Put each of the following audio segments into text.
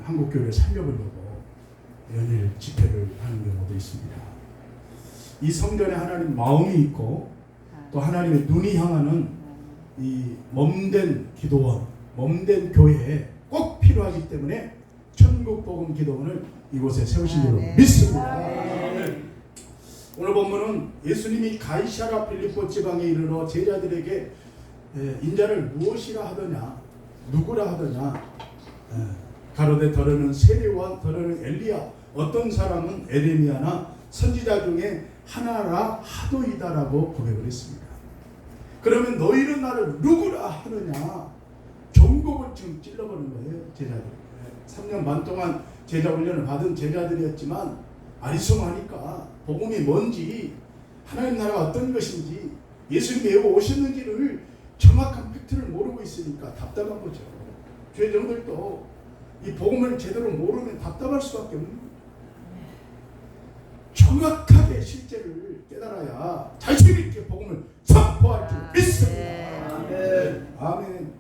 한국교회를 살려보려고 연일 집회를 하는 경우도 있습니다. 이 성전에 하나님 마음이 있고 또 하나님의 눈이 향하는 이 몸된 기도원, 몸된 교회에 꼭 필요하기 때문에 천국복음 기도원을 이곳에 세우신 줄로 믿습니다. 오늘 본문은 예수님이 가이사랴 필리포 지방에 이르러 제자들에게 인자를 무엇이라 하더냐, 누구라 하더냐, 가로되 더러는 세례와 더러는 엘리야, 어떤 사람은 에레미야나 선지자 중에 하나라 하도이다라고 고백을 했습니다. 그러면 너희는 나를 누구라 하느냐, 경곡을 지금 찔러버린 거예요. 제자들 3년 반 동안 제자 훈련을 받은 제자들이었지만 아리송하니까 복음이 뭔지, 하나님 나라가 어떤 것인지, 예수님이 왜 오셨는지를 정확한 팩트를 모르고 있으니까 답답한 거죠. 죄종들도 이 복음을 제대로 모르면 답답할 수밖에 없는 거예요. 정확하게 실제를 깨달아야 자신 있게 복음을 선포할 줄 믿습니다. 아멘. 아멘.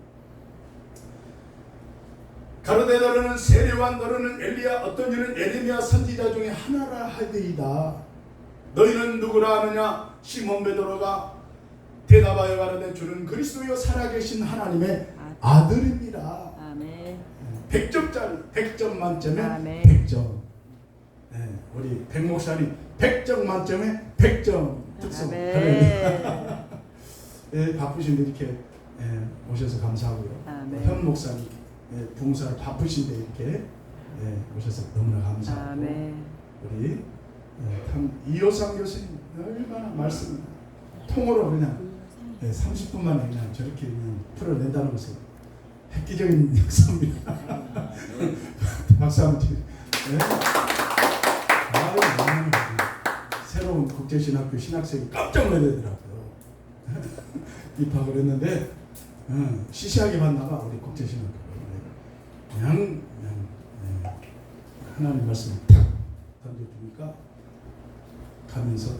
가로되 너는 세례와 너는 엘리야, 어떤 이는 에레미야 선지자 중에 하나라 하되이다. 너희는 누구라 하느냐? 시몬 베드로가 대답하여 가로되 주는 그리스도여 살아계신 하나님의 아들입니다. 아멘. 100점짜리 100점 만점에 아멘. 100점. 우리 백 목사님 100점 만점에 100점 특성. 바쁘신데 이렇게 오셔서 감사하고요. 현 목사님 봉사를 바쁘신데 이렇게 오셔서 너무나 감사하고 우리 이호상 교수님 얼마나 말씀 통으로 그냥 30분 만에 그냥 저렇게 그냥 풀어낸다는 것은 획기적인 역사입니다. 박수 한번 치세요. 새로운 국제신학교 신학생이 깜짝 놀라더라고요. 입학을 했는데 시시하게 만나가 우리 국제신학교 그냥 하나님 말씀을 탁 던져주니까 가면서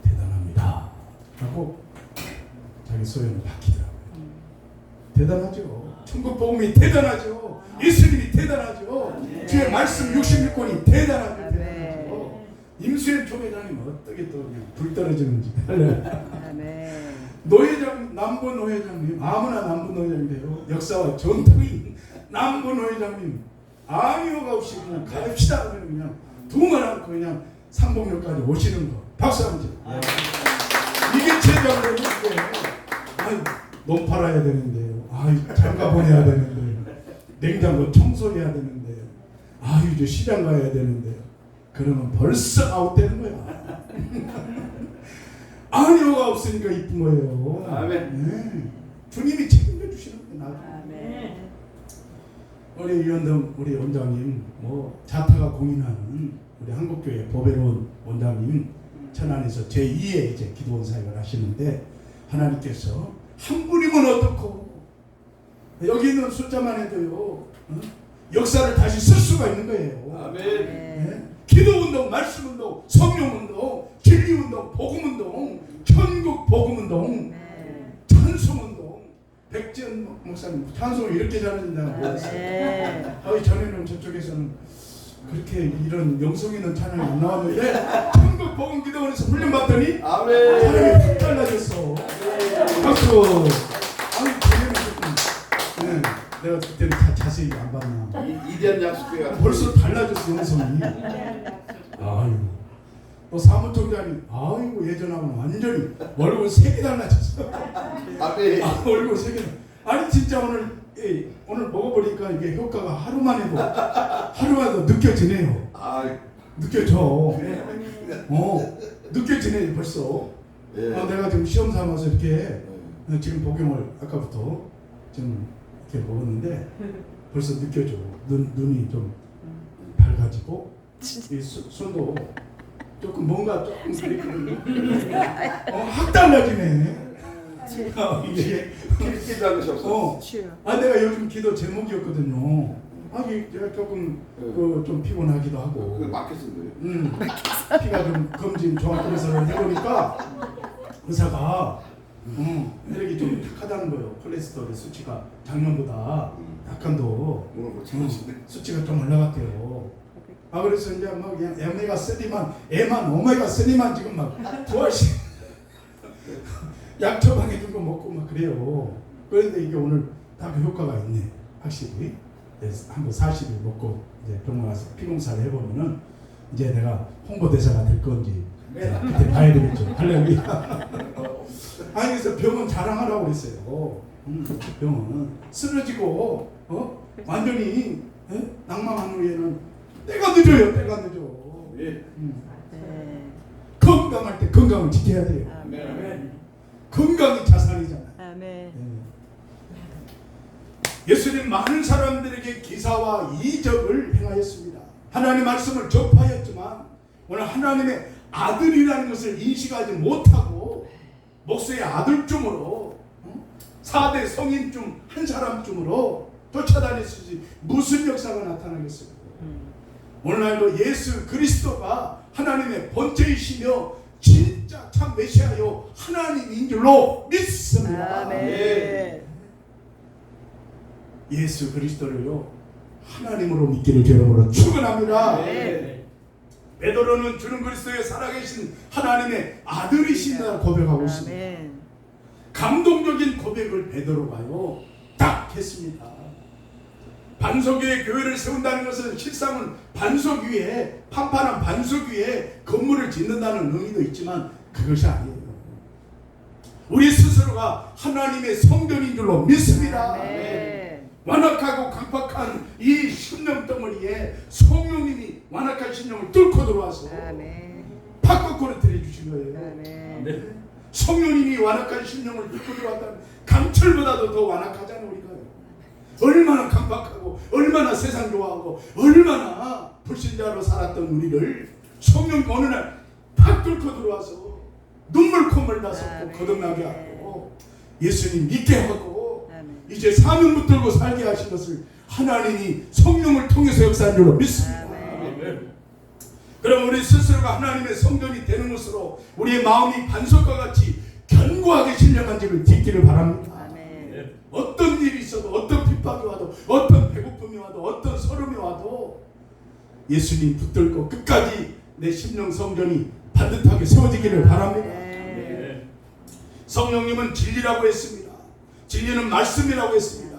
대단합니다 하고 자기 소연을 밝히더라고요. 대단하죠. 천국 복음이 대단하죠. 예수님이 대단하죠. 주의 말씀 66권이 대단하죠. 대단하죠. 임수현 총회장님 어떻게 또 그냥 불 떨어지는지. 노회장, 남부 노회장님, 아무나 남부 노회장인데요. 역사와 전통이 남부 노회장님 아무가 없이 그냥 갑시다 그냥 두말 않고 그냥 삼봉역까지 오시는 거. 박수 한번 쳐. 이게 제자들의 힘이에요. 논 팔아야 되는데요. 장가 보내야 되는데요. 냉장고 청소해야 되는데요. 이제 시장 가야 되는데요. 그러면 벌써 아웃되는 거야. 아니오가 없으니까 이쁜 거예요. 아멘. 주님이 책임져 주시는 거예요. 아멘. 우리 이현동 우리 원장님, 자타가 공인하는 우리 한국교회 보배로운 원장님 천안에서 제2의 이제 기도원 사역을 하시는데 하나님께서 한 분이면 어떻고 여기 있는 숫자만 해도요 역사를 다시 쓸 수가 있는 거예요. 아멘. 기도운동, 말씀운동, 성령운동, 진리운동, 복음운동, 천국 복음운동, 찬송운동. 백지연 목사님 찬송을 이렇게 잘하신다고 했어요. 전에는 저쪽에서는 그렇게 이런 영성 있는 찬양이 안 나왔는데 천국 복음 기도원에서 훈련받더니 사람이 푹 달라졌어. 박수. 전에는 조금 내가 그때는 자세히 안 봤나. 이대한 약속회가 벌써 달라졌어 영성이. 또 사무총장님, 예전하고는 완전히 얼굴 3개 달라졌어. 얼굴 3개. 아니 진짜 오늘 먹어보니까 이게 효과가 하루만에도 느껴지네요. 느껴져. 느껴지네 벌써. 내가 지금 시험 삼아서 이렇게 지금 복용을 아까부터 좀 이렇게 먹었는데 벌써 느껴져. 눈이 좀 밝아지고 이 손도 조금 뭔가 조금 확 달라지네. 이게 기도한 것이 없어. 내가 요즘 기도 제목이었거든요. 제가 조금 좀 피곤하기도 하고. 그 막혔은 거예요. 피가 좀 검진 종합검사를 해보니까 의사가 혈액이 좀 탁하다는 거예요. 콜레스테롤의 수치가 작년보다 약간도 오늘 뭐 참으시네. 수치가 좀 올라갔대요. 그래서 이제 막 그냥 오메가 3만, 애만 오메가 3만 지금 막 두 알씩 약 처방해 준 거 먹고 막 그래요. 그런데 이게 오늘 다 그 효과가 있네, 확실히. 한번 40일 먹고 이제 병원 가서 피검사를 해보면은 이제 내가 홍보대사가 될 건지 그때 봐야 되겠죠. 할렐루야. 아니 그래서 병원 자랑하라고 그랬어요. 병원 쓰러지고 완전히 낭망한 후에는 때가 늦어요. 때가 늦어. 예. 건강할 때 건강을 지켜야 돼요. 아멘. 건강이 자산이잖아요. 아멘. 예수님 많은 사람들에게 기사와 이적을 행하였습니다. 하나님의 말씀을 접하였지만 오늘 하나님의 아들이라는 것을 인식하지 못하고 목수의 아들쯤으로 4대 성인 중 한 사람쯤으로 쫓아다녔으니 무슨 역사가 나타나겠어요? 오늘날도 예수 그리스도가 하나님의 본체이시며 진짜 참 메시아요 하나님인 줄로 믿습니다. 아멘. 예수 그리스도를요 하나님으로 믿기를 주님으로 축원합니다. 네. 베드로는 주는 그리스도의 살아계신 하나님의 아들이신다고 고백하고 있습니다. 아멘. 감동적인 고백을 베드로가요 딱 했습니다. 반석 위에 교회를 세운다는 것은 실상은 반석 위에 판판한 반석 위에 건물을 짓는다는 의미도 있지만 그것이 아니에요. 우리 스스로가 하나님의 성전인 줄로 믿습니다. 아멘. 완악하고 강팍한 이 심령 덩어리에 성령님이 완악한 심령을 뚫고 들어와서 아멘. 팍거꾸로 들여주신 거예요. 아멘. 성령님이 완악한 심령을 뚫고 들어왔다면 강철보다도 더 완악하잖아요. 우리가 얼마나 강팍하고 얼마나 세상 좋아하고 얼마나 불신자로 살았던 우리를 성령 어느 날 팍 뚫고 들어와서 눈물 콧물 다 쏟고 거듭나게 하고 예수님 믿게 하고 아멘. 이제 사명 붙들고 살게 하신 것을 하나님이 성령을 통해서 역사한 줄로 믿습니다. 아멘. 그럼 우리 스스로가 하나님의 성전이 되는 것으로 우리의 마음이 반석과 같이 견고하게 신령한지를 딛기를 바랍니다. 아멘. 어떤 일이 있어도 어떤 핍박이 와도 어떤 배고픔이 와도 어떤 서름이 와도 예수님 붙들고 끝까지 내 심령 성전이 반듯하게 세워지기를 바랍니다. 아멘. 성령님은 진리라고 했습니다. 진리는 말씀이라고 했습니다.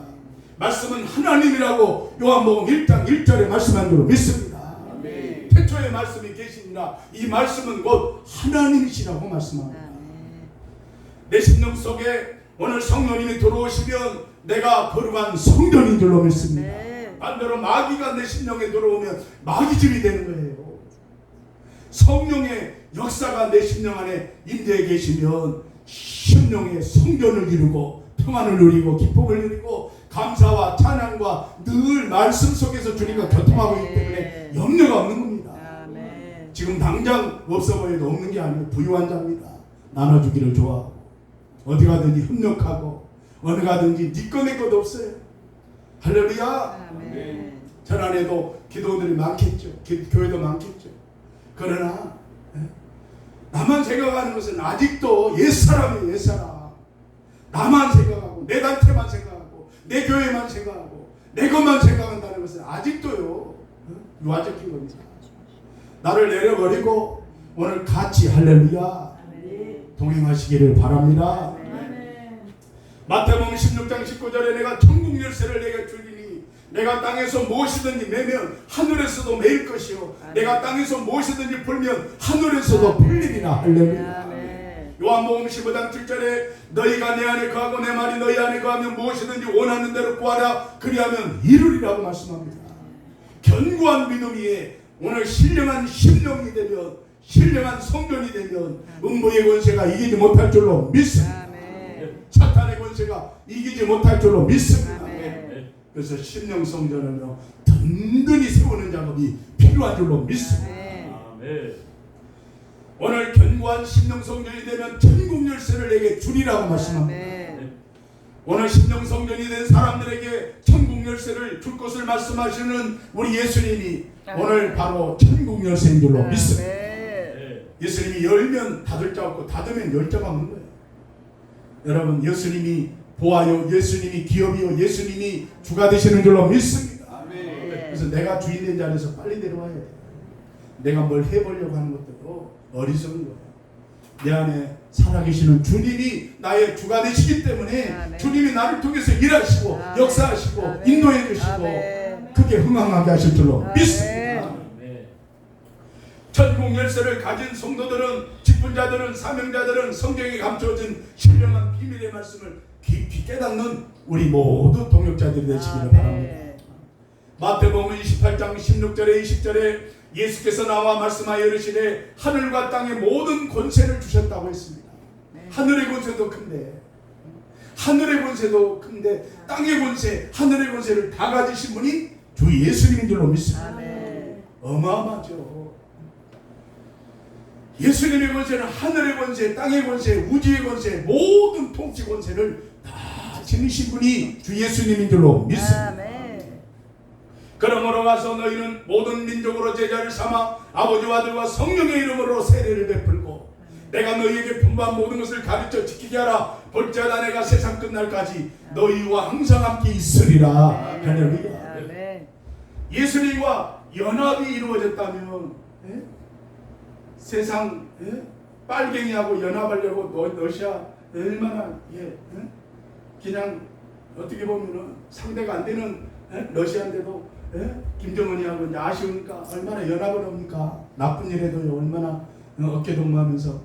말씀은 하나님이라고 요한복음 1장 1절에 말씀한 줄로 믿습니다. 아멘. 태초에 말씀이 계시니라 이 말씀은 곧 하나님이시라고 말씀합니다. 아멘. 내 심령 속에 오늘 성령님이 들어오시면 내가 거룩한 성전인 줄로 믿습니다. 네. 반대로 마귀가 내 심령에 들어오면 마귀집이 되는 거예요. 성령의 역사가 내 심령 안에 임재해 계시면 심령의 성전을 이루고 평안을 누리고 기쁨을 누리고 감사와 찬양과 늘 말씀 속에서 주님과 교통하고 있기 때문에 염려가 없는 겁니다. 아멘. 지금 당장 없어 보여도 없는 게 아니에요. 부유한 자입니다. 나눠주기를 좋아하고 어디 가든지 협력하고 어느 가든지 네 거 내 것도 없어요. 할렐루야. 아멘. 전 안에도 기도원들이 많겠죠. 교회도 많겠죠. 그러나 나만 생각하는 것은 아직도 옛사람이에요. 옛사람. 나만 생각하고 내 단체만 생각하고 내 교회만 생각하고 내 것만 생각한다는 것은 아직도요 유아적인 겁니다. 나를 내려버리고 오늘 같이 할렐루야 동행하시기를 바랍니다. 마태복음 16장 19절에 내가 천국 열쇠를 내게 주리니 내가 땅에서 무엇이든지 매면 하늘에서도 매일 것이요 내가 땅에서 무엇이든지 풀면 하늘에서도 풀리리라. 할렐루야. 아멘. 요한복음 15장 7절에 너희가 내 안에 거하고 내 말이 너희 안에 거하면 무엇이든지 원하는 대로 구하라 그리하면 이루리라고 말씀합니다. 견고한 믿음 위에 오늘 신령한 심령이 되면 신령한 성전이 되면 음부의 권세가 이기지 못할 줄로 믿습니다. 아멘. 사탄의 권세가 이기지 못할 줄로 믿습니다. 아멘. 그래서 심령 성전을요 든든히 세우는 작업이 필요한 줄로 믿습니다. 아멘. 오늘 견고한 심령 성전이 되면 천국 열쇠를 내게 주리라고 말씀합니다. 아멘. 오늘 심령 성전이 된 사람들에게 천국 열쇠를 줄 것을 말씀하시는 우리 예수님이 오늘 바로 천국 열쇠인 줄로 믿습니다. 아멘. 예수님이 열면 닫을 자 없고 닫으면 열 자가 없는 거예요. 여러분 예수님이 보아요, 예수님이 기업이요, 예수님이 주가 되시는 줄로 믿습니다. 아멘. 그래서 내가 주인 된 자리에서 빨리 내려와야 돼. 내가 뭘 해보려고 하는 것도 어리석은 거야. 내 안에 살아계시는 주님이 나의 주가 되시기 때문에 아멘. 주님이 나를 통해서 일하시고 아멘. 역사하시고 아멘. 인도해 주시고 아멘. 크게 흥황하게 하실 줄로 아멘. 믿습니다. 아멘. 천국 열쇠를 가진 성도들은, 직분자들은, 사명자들은 성경에 감춰진 신령한 비밀의 말씀을 깊이 깨닫는 우리 모두 동역자들이 되시기를 바랍니다. 마태복음 28장 16절에 20절에 예수께서 나와 말씀하여 이르시되 하늘과 땅의 모든 권세를 주셨다고 했습니다. 하늘의 권세도 큰데, 하늘의 권세도 큰데 땅의 권세, 하늘의 권세를 다 가지신 분이 주 예수님인 줄로 믿습니다. 아멘. 어마어마하죠. 예수님의 권세는 하늘의 권세, 땅의 권세, 우주의 권세, 모든 통치 권세를 다 지니신 분이 주 예수님인 줄로 믿습니다. 아멘. 그러므로 가서 너희는 모든 민족으로 제자를 삼아 아버지와 아들과 성령의 이름으로 세례를 베풀고 내가 너희에게 분부한 모든 것을 가르쳐 지키게 하라. 볼지어다 내가 세상 끝날까지 너희와 항상 함께 있으리라. 할렐루야. 아멘. 예수님과 연합이 이루어졌다면 세상 빨갱이하고 연합하려고 러시아 얼마나 그냥 어떻게 보면은 상대가 안 되는 러시아인데도 김정은이하고 이제 아쉬우니까 얼마나 연합을 합니까? 나쁜 일에도 얼마나 어깨동무하면서.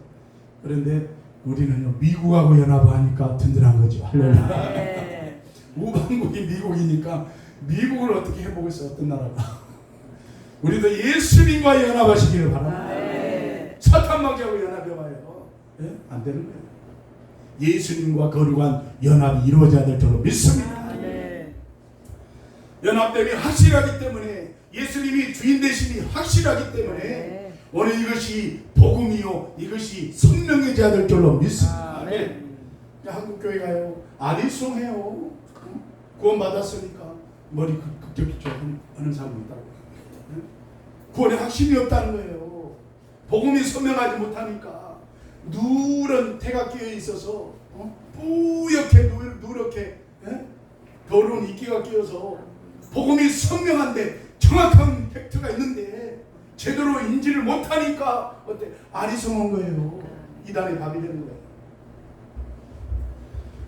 그런데 우리는요 미국하고 연합하니까 든든한 거죠. 할렐루야. 네. 우방국이 미국이니까 미국을 어떻게 해보겠어? 어떤 나라가? 우리도 예수님과 연합하시기를 바랍니다. 네. 사탄마귀하고 연합해봐요. 안 되는 거예요. 예수님과 거룩한 연합이 이루어져야 될 줄로 믿습니다. 네. 연합됨이 확실하기 때문에, 예수님이 주인 되심이 확실하기 때문에 네. 오늘 이것이 복음이요, 이것이 성령해져야 될 줄로 믿습니다. 아멘. 한국교회가요 아리송해요. 구원받았으니까 머리 극적이죠 하는 사람이 있다고. 구원에 확신이 없다는 거예요. 복음이 선명하지 못하니까 누런 태가 끼어 있어서 뿌옇게 누렇게 더러운 이끼가 끼어서 복음이 선명한데 정확한 팩트가 있는데 제대로 인지를 못하니까 어때? 아리송한 거예요. 이단의 밥이 되는 거예요.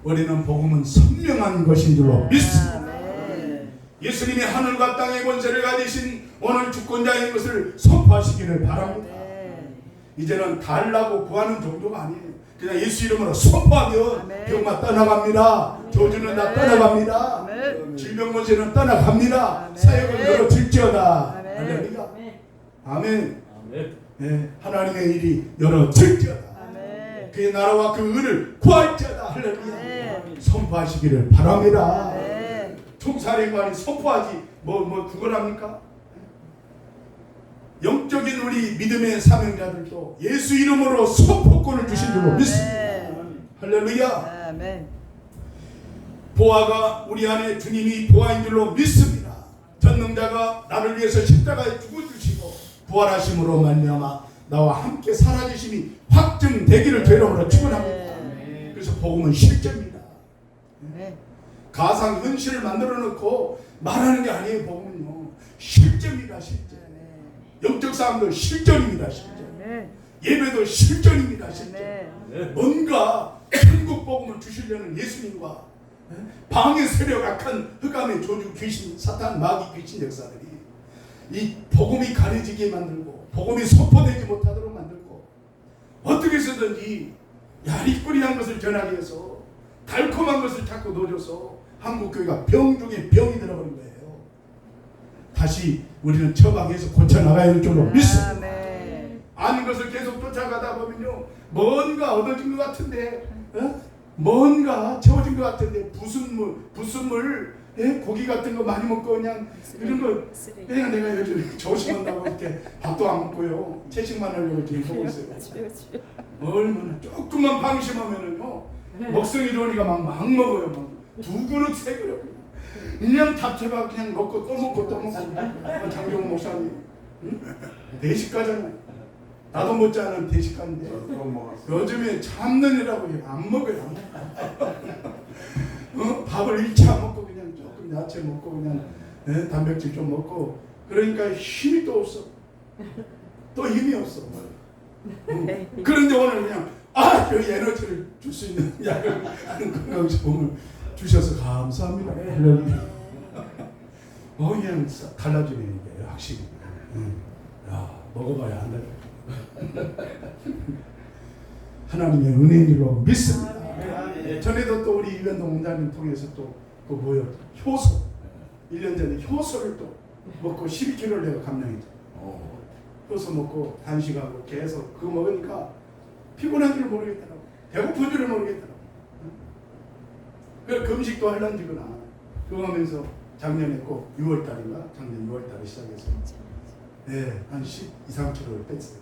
우리는 복음은 선명한 것인 줄로 믿습니다. 아멘. 예수님이 하늘과 땅의 권세를 가지신 오늘 주권자인 것을 선포하시기를 바랍니다. 네. 이제는 달라고 구하는 정도가 아니에요. 그냥 예수 이름으로 선포하면 아멘. 병만 떠나갑니다. 저주는 다 아멘. 떠나갑니다. 아멘. 질병 권세는 떠나갑니다. 아멘. 사역은 열어질지어다. 아멘. 할렐루야. 아멘. 아멘. 네, 하나님의 일이 열어질지어다. 아멘. 그의 나라와 그 의를 구할지어다. 할렐루야. 아멘. 선포하시기를 바랍니다. 아멘. 총사령관이 선포하지 뭐 그걸 합니까? 영적인 우리 믿음의 사명자들도 예수 이름으로 선포권을 주신 줄로 믿습니다. 할렐루야. 아멘. 보아가 우리 안에 주님이 보아인 줄로 믿습니다. 전능자가 나를 위해서 십자가에 죽어주시고 부활하심으로 말미암아 나와 함께 살아계심이 확증되기를 죄로부터 축원합니다. 그래서 복음은 실제입니다. 아멘. 가상 현실을 만들어 놓고 말하는 게 아니에요. 복음은요 실제입니다. 실제. 영적 싸움도 실전입니다. 실전. 아멘. 예배도 실전입니다. 실전. 아멘. 뭔가 천국 복음을 주시려는 예수님과 방해 세력, 악한 흑암의 조주 귀신, 사탄, 마귀 귀신 역사들이 이 복음이 가려지게 만들고 복음이 선포되지 못하도록 만들고 어떻게 해서든지 야리꾸리한 것을 전하기 위해서 달콤한 것을 자꾸 넣어줘서 한국교회가 병 중에 병이 들어버린 거예요. 다시 우리는 처방해서 고쳐나가야 될 줄로 믿습니다. 아멘. 아는 것을 계속 쫓아가다 보면요 뭔가 얻어진 것 같은데 뭔가 채워진 것 같은데 부순물 고기 같은 거 많이 먹고 그냥 이런 거 그냥 내가 요즘 조심한다고 이렇게 밥도 안 먹고요 채식만 하려고 지금 하고 있어요. 얼마나 조금만 방심하면은요 먹성이 좋으니까 막 먹어요. 막 두 그릇 세 그릇 그냥 잡채밥 그냥 먹고 또 먹고 또 먹고. 장경 목사님 4시까지는 나도 못지않은 대식가인데 그건 먹었어. 요즘에 참는이라고 안 먹어요. 밥을 1차 먹고 그냥 조금 야채 먹고 그냥 단백질 좀 먹고 그러니까 힘이 또 없어. 또 힘이 없어. 그런데 오늘 그냥 그 에너지를 줄 수 있는 약을 건강식품을 주셔서 감사합니다. 그냥 달라지네 이게 확실히. 야 먹어봐야 한다. 하나님의 은혜인 줄로 믿습니다. 전에도 또 우리 이변동 원장님 통해서 또 그 뭐요 효소 1년 전에 효소를 또 먹고 12kg를 내가 감량했죠. 효소 먹고 단식하고 계속 그거 먹으니까 피곤한 줄 모르겠더라고. 배고픈 줄을 모르겠더라고. 그래서 금식도 할란지구나. 그거 하면서 작년에 꼭 6월달인가 작년 6월달에 시작해서 한 12, 13kg를 뺐어요.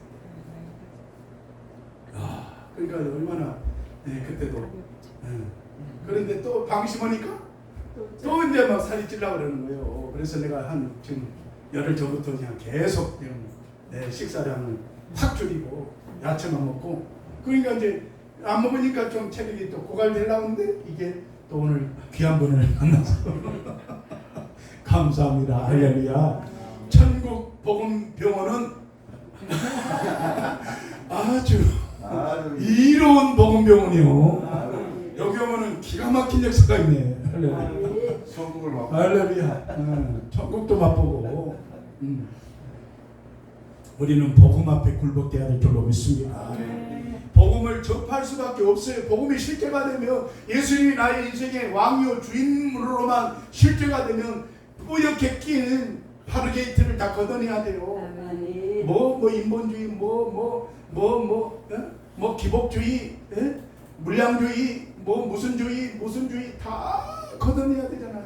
그러니까 얼마나 그때도 그런데 또 방심하니까 또 이제 막 살이 찌려고 그러는 거예요. 그래서 내가 지금 열흘 전부터 그냥 계속 그냥 식사량을 확 줄이고 야채만 먹고 그러니까 이제 안 먹으니까 좀 체력이 또 고갈되려는데 이게 또 오늘 귀한 분을 만나서 감사합니다. 할렐루야. 천국 복음 병원은 아주 이로운 복음 병원이요. 여기 오면은 기가 막힌 역사가 있네. 할렐루야. 천국을 맛. 할렐루야. 천국도 맛보고. 우리는 복음 앞에 굴복돼야 될 줄로 믿습니다. 복음을 접할 수밖에 없어요. 복음이 실제가 되면 예수님이 나의 인생의 왕이요 주인으로만 실제가 되면 뿌옇게 낀 파르게이트를 다 걷어내야 돼요. 뭐 인본주의 뭐 기복주의 물량주의 무슨 주의 다 걷어내야 되잖아요.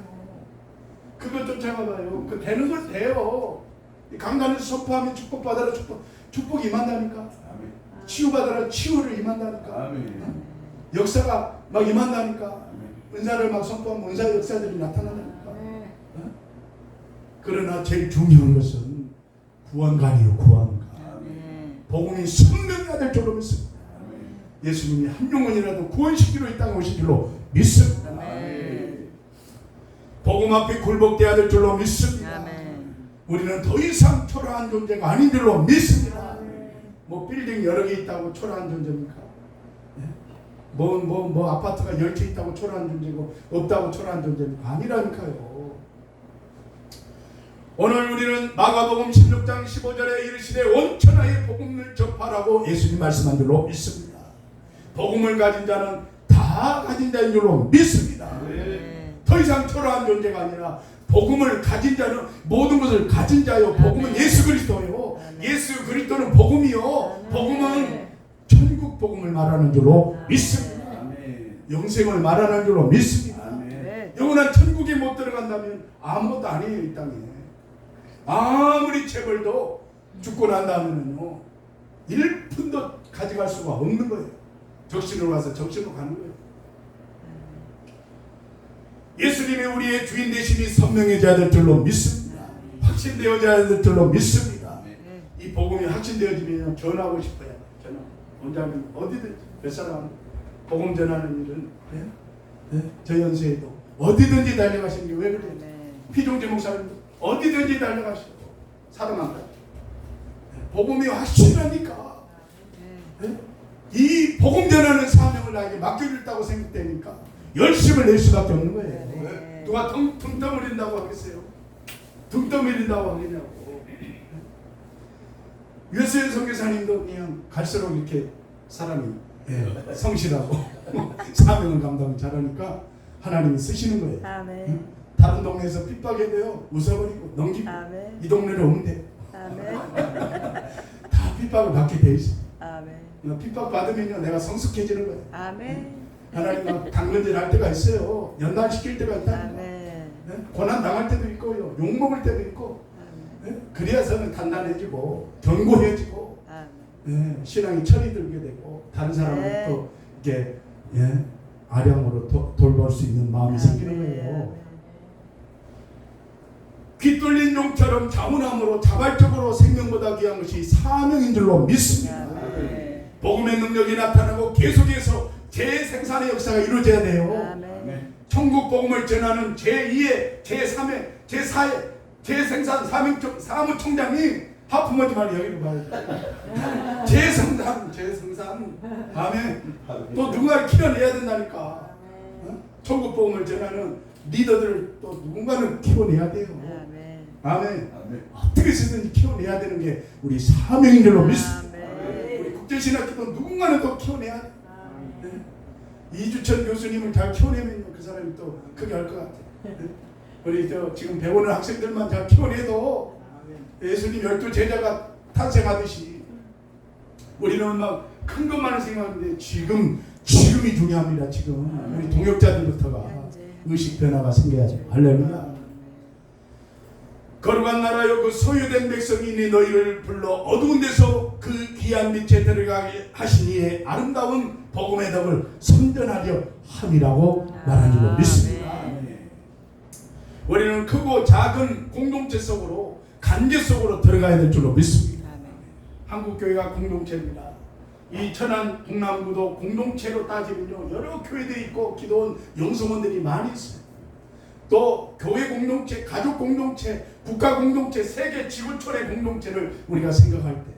그거 쫓아가봐요. 그 되는 걸 돼요. 강단에서 선포하면 축복받아라 축복 임한다니까. 치유받아라 치유를 임한다니까. 역사가 막 임한다니까. 은사를 막 선포하면 은사의 역사들이 나타난다니까. 그러나 제일 중요한 것은 구원관이요 구원관. 복음이 선명해야 될 줄로 믿습니다. 예수님이 한 영혼이라도 구원시키러 이 땅에 오신 줄로 믿습니다. 복음 앞에 굴복돼야 될 줄로 믿습니다. 우리는 더 이상 초라한 존재가 아닌 줄로 믿습니다. 뭐 빌딩 여러 개 있다고 초라한 존재입니까? 뭐 아파트가 10채 있다고 초라한 존재고 없다고 초라한 존재입니까? 아니라니까요. 오늘 우리는 마가복음 16장 15절에 이르시되 온 천하에 복음을 접하라고 예수님 말씀한 줄로 믿습니다. 복음을 가진 자는 다 가진 자인 줄로 믿습니다. 더 이상 초라한 존재가 아니라 복음을 가진 자는 모든 것을 가진 자요. 복음은 예수 그리스도예요. 예수 그리스도는 복음이요. 복음은 천국 복음을 말하는 줄로 믿습니다. 영생을 말하는 줄로 믿습니다. 영원한 천국에 못 들어간다면 아무것도 아니에요. 이 땅에 아무리 재벌도 죽고 난 다음에는요 1푼도 가져갈 수가 없는 거예요. 적신으로 와서 적신으로 가는 거예요. 예수님이 우리의 주인 되심이 선명해져야 될 줄로 믿습니다. 확신되어져야 될 줄로 믿습니다. 이 복음이 확신되어지면 전하고 싶어요. 전하. 원장님 어디든 몇 사람 복음 전하는 일은 저 연세에도 어디든지 달려가시는 게 왜 그래요? 피종재 목사님 어디든지 달려가시고 사랑한다. 복음이 확실하니까 이 복음 전하는 사명을 나에게 맡겨줬다고 생각되니까 열심을 낼 수밖에 없는 거예요. 누가 등 떠밀린다고 하겠어요? 등 떠밀린다고 하겠냐고. 유세현 선교사님도 그냥 갈수록 이렇게 사람이 성실하고 사명을 감당 잘하니까 하나님이 쓰시는 거예요. 아멘. 다른 동네에서 핍박해도요 웃어버리고 넘기고 아멘. 이 동네로 오면 돼. 아멘. 다 핍박을 받게 돼 있어. 아멘. 핍박 받으면요 내가 성숙해지는 거예요. 아멘. 하나님 당근질 할 때가 있어요. 연단시킬 때가 있다. 아멘. 고난 당할 때도 있고요. 욕 먹을 때도 있고. 그래야서는 단단해지고 견고해지고 신앙이 철이 들게 되고 다른 사람을 또 이게 아량으로 돌볼 수 있는 마음이 생기는 거예요. 귀 뚫린 용처럼 자문함으로 자발적으로 생명보다 귀한 것이 사명인 줄로 믿습니다. 아멘. 복음의 능력이 나타나고 계속해서 재생산의 역사가 이루어져야 돼요. 아멘. 천국 복음을 전하는 제2의 제3의 제4의 재생산 사무총장이 하품하지 말고 여기로 봐야 돼. 재생산 아멘. 또 누군가를 키워내야 된다니까. 어? 천국 복음을 전하는 리더들을 또 누군가는 키워내야 돼요. 아멘. 아멘. 아멘. 어떻게 해서든지 키워내야 되는 게 우리 사명인 줄로 믿습니다. 아멘. 우리 국제신학기도 누군가는 또 키워내야 돼. 이주천 교수님을 잘 키워내면 그 사람이 또 크게 할 것 같아. 우리 지금 배우는 학생들만 잘 키워내도 예수님 12제자가 탄생하듯이 우리는 막 큰 것만을 생각하는데 지금이 중요합니다. 지금 우리 동역자들부터가 의식 변화가 생겨야죠. 할렐루야. 거룩한 나라여 그 소유된 백성이니 너희를 불러 어두운 데서 그 귀한 빛에 들어가게 하시니에 아름다운 복음의 덕을 선전하려 함이라고 말한 줄로 믿습니다. 우리는 크고 작은 공동체 속으로 관계 속으로 들어가야 될 줄로 믿습니다. 한국교회가 공동체입니다. 이 천안 동남구도 공동체로 따지면요 여러 교회들이 있고 기도원 영성원들이 많이 있어요. 또 교회 공동체, 가족 공동체, 국가 공동체, 세계 지구촌의 공동체를 우리가 생각할 때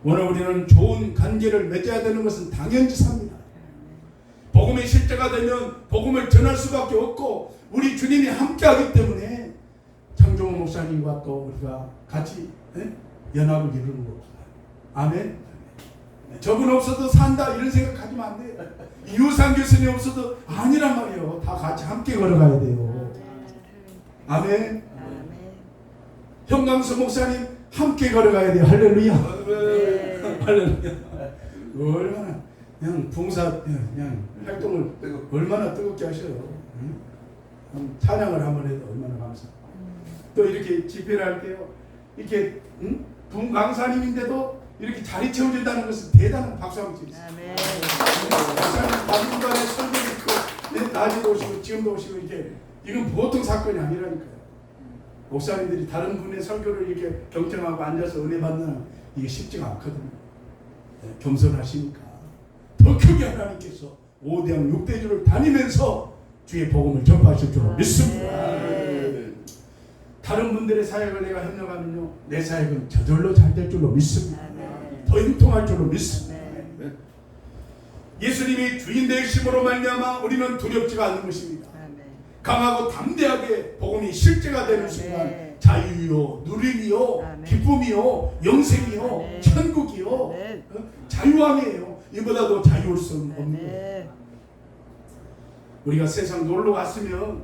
오늘 우리는 좋은 관계를 맺어야 되는 것은 당연지사입니다. 복음의 실제가 되면 복음을 전할 수밖에 없고 우리 주님이 함께하기 때문에 장종호 목사님과 또 우리가 같이 연합을 이루는 겁니다. 아멘. 저분 없어도 산다 이런 생각하지면 안 돼요. 이우상 교수님 없어도 아니란 말이에요. 다 같이 함께 걸어가야 돼요. 아멘. 현강수 목사님 함께 걸어가야 돼요. 할렐루야. 할렐루야. 얼마나 그냥 봉사 그냥 활동을 얼마나 뜨겁게 하셔요. 찬양을 한번 해도 얼마나 감사. 또 이렇게 집회를 할 때요. 이렇게 분강사님인데도 이렇게 자리 채워준다는 것은 대단한 박수 한번 치겠습니다. 목사님 당분간에 설교 있고 낮에도 오시고 지금도 오시고 이건 보통 사건이 아니라니까요. 목사님들이 다른 분의 설교를 이렇게 경청하고 앉아서 은혜 받는 이게 쉽지가 않거든요. 겸손하시니까 더 크게 하나님께서 5대양 6대주를 다니면서 주의 복음을 전파하실 줄로 믿습니다. 다른 분들의 사역을 내가 협력하면요 내 사역은 저절로 잘 될 줄로 믿습니다. 더 형통할 줄로 믿습니다. 예수님이 주인 되심으로 말미암아 우리는 두렵지가 않는 것입니다. 강하고 담대하게 복음이 실제가 되는 순간 자유요, 누림이요, 기쁨이요, 영생이요, 천국이요, 자유함이에요. 이보다 더 자유할 수 없는 거예요. 우리가 세상 놀러 갔으면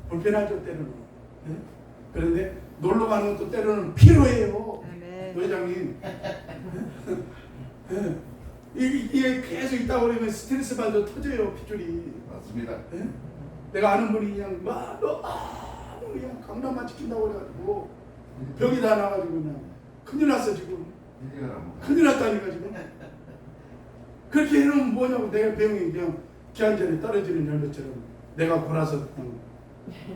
불편하죠 때로는. 그런데 놀러 가는 것도 때로는 필요해요. 회장님. 이게 계속 있다 보면 스트레스 받아 터져요. 핏줄이. 맞습니다. 내가 아는 분이 그냥 그냥 강남만 지킨다고 그래가지고 병이 다 나가지고 그냥 큰일 났어 지금. 큰일 났다니까 지금. 그렇게 해놓으면 뭐냐고. 내가 병이 그냥 기한전에 떨어지는 열매처럼 내가 골아서 그냥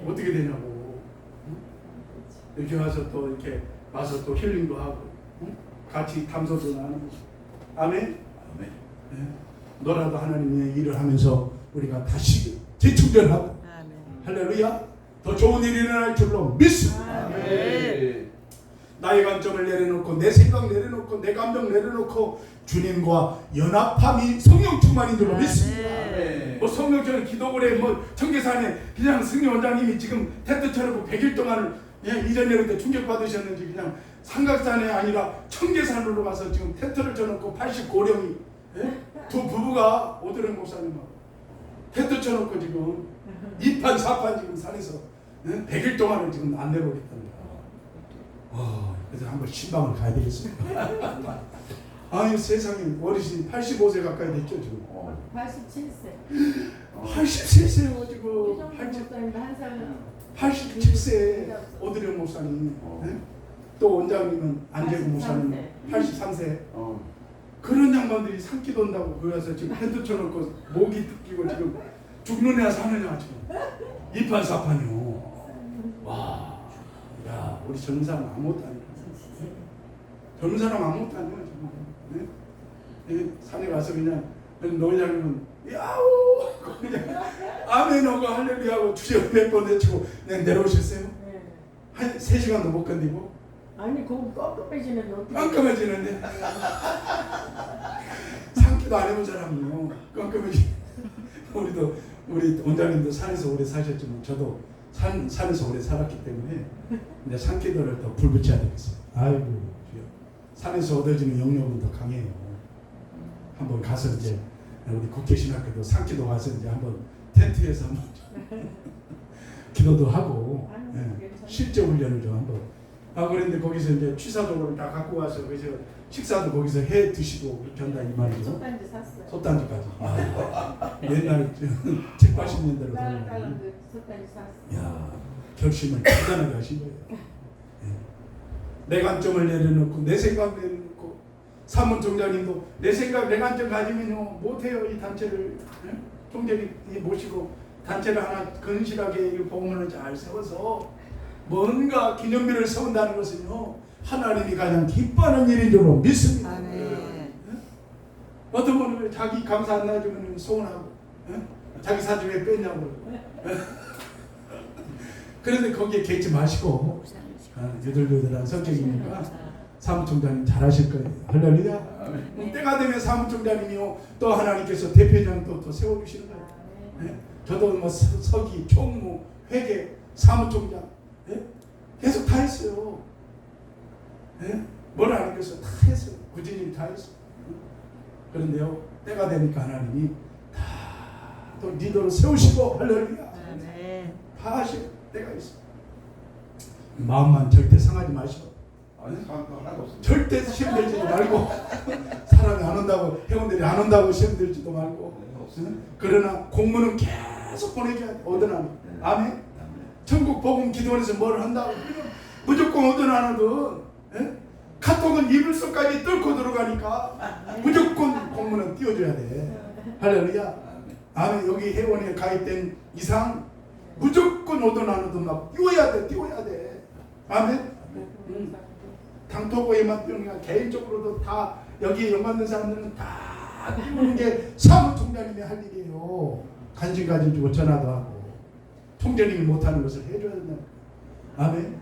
어떻게 되냐고. 이렇게 와서 또 이렇게 와서 또 힐링도 하고 같이 담소도 나누고. 아멘. 아멘. 너라도 하나님의 일을 하면서 우리가 다시 재충전하고 할렐루야 더 좋은 일이 일어날 줄로 믿습니다. 나의 관점을 내려놓고 내 생각 내려놓고 내 감정 내려놓고 주님과 연합함이 성령 충만인 줄로 믿습니다. 뭐 성령처럼 기도굴에 뭐 청계산에 그냥 승리 원장님이 지금 텐트 쳐놓고 100일 동안을 이전에 그때 충격받으셨는지 그냥 삼각산에 아니라 청계산으로 가서 지금 텐트를 쳐놓고 80고령이 두 부부가 오드레 목사님하고 텐트 쳐놓고 지금 2판 4판 지금 산에서 100일 동안을 지금 안 내려오겠답니다. 그래서 한번 신방을 가야 되겠습니다. 아유 세상에 어르신 85세 가까이 됐죠 지금. 87세. 87세요 지금. 한 살. 87세 오드레 목사님. 또 원장님은 안재구 목사님 83세. 그런 양반들이 산기도 온다고 그래서 지금 텐트 쳐놓고 목이 뜯기고 지금 죽는 애야 사느냐 지금 2판 4판이요. 와 우리 젊은 사람 아무것도 아니야. 젊은 사람 아무것도 아니야. 정말. 네? 산에 가서 그냥 노래자면 야우 그냥 아멘하고 할렐루야하고 주여 몇 번 외치고 그냥 내려오셨어요. 네. 한 3시간도 못 건디고 아니 그거 껌껌해지는데 어떻게? 깜깜해지는데 상기도 안 해본 사람이요. 깜깜해지. 우리 원장님도 산에서 오래 사셨지만 저도 산에서 오래 살았기 때문에 이제 산기도를 더 불붙여야 되겠어요. 아이고 주여. 산에서 얻어지는 영역은 더 강해요. 한번 가서 이제 우리 국회신학교도 산기도 가서 이제 한번 텐트에서 한번 기도도 하고 실제 훈련을 좀 한번. 그런데 거기서 이제 취사도를 다 갖고 와서 그래서 식사도 거기서 해 드시고 그렇게 한다 이 말이죠. 솥단지 샀어요. 솥단지까지. 옛날 7, 80년대로 딸랑 그 솥단지 샀어요. 야 결심을 대단하게 하신 거예요. 내 관점을 내려놓고 내 생각 내려놓고 사무총장님도 내 생각 내 관점 가지면요 못해요 이 단체를. 총장님 모시고 단체를 하나 건실하게 이 복음을 잘 세워서 뭔가 기념비를 세운다는 것은요 하나님이 가장 기뻐하는 일인 줄로 믿습니다. 아멘. 어떤 분은 자기 감사 안 나주면 서운하고 자기 사주 왜 뺐냐고 그런데 거기에 개의치 마시고 유들유들한 성격이니까 사무총장님 잘하실 거예요. 할렐루야. 때가 되면 사무총장님이요 또 하나님께서 대표장 또 세워주시는 거예요. 저도 뭐 서기, 총무, 회계, 사무총장 계속 다 했어요. 뭘 하나님께서 다 했어요. 구진이 다 했어요. 그런데요 때가 되니까 하나님이 다 또 리더로 세우시고 할렐루야. 다 하실 때가 있어요. 마음만 절대 상하지 마시고 아니 상관 하나도 없습니다. 절대 시험 들지도 말고 사람이 안 온다고 회원들이 안 온다고 시험 들지도 말고 그러나 공문은 계속 보내줘야 돼. 오든 안 오든. 아멘. 천국 복음 기도원에서 뭘 한다고 무조건 오든 안 오든 카톡은 이불소까지 뚫고 들어가니까 무조건 공문은 띄워줘야 돼. 할렐루야. 아멘. 여기 회원에 가입된 이상 무조건 오든 안 오든 막 띄워야 돼. 아멘. 당토고에만 띄우는 게 아니라 개인적으로도 다 여기에 연관된 사람들은 다 띄우는 게 사무총장님이 할 일이에요. 관심 가지고 전화도 하고 총장님이 못하는 것을 해줘야 된다. 아멘.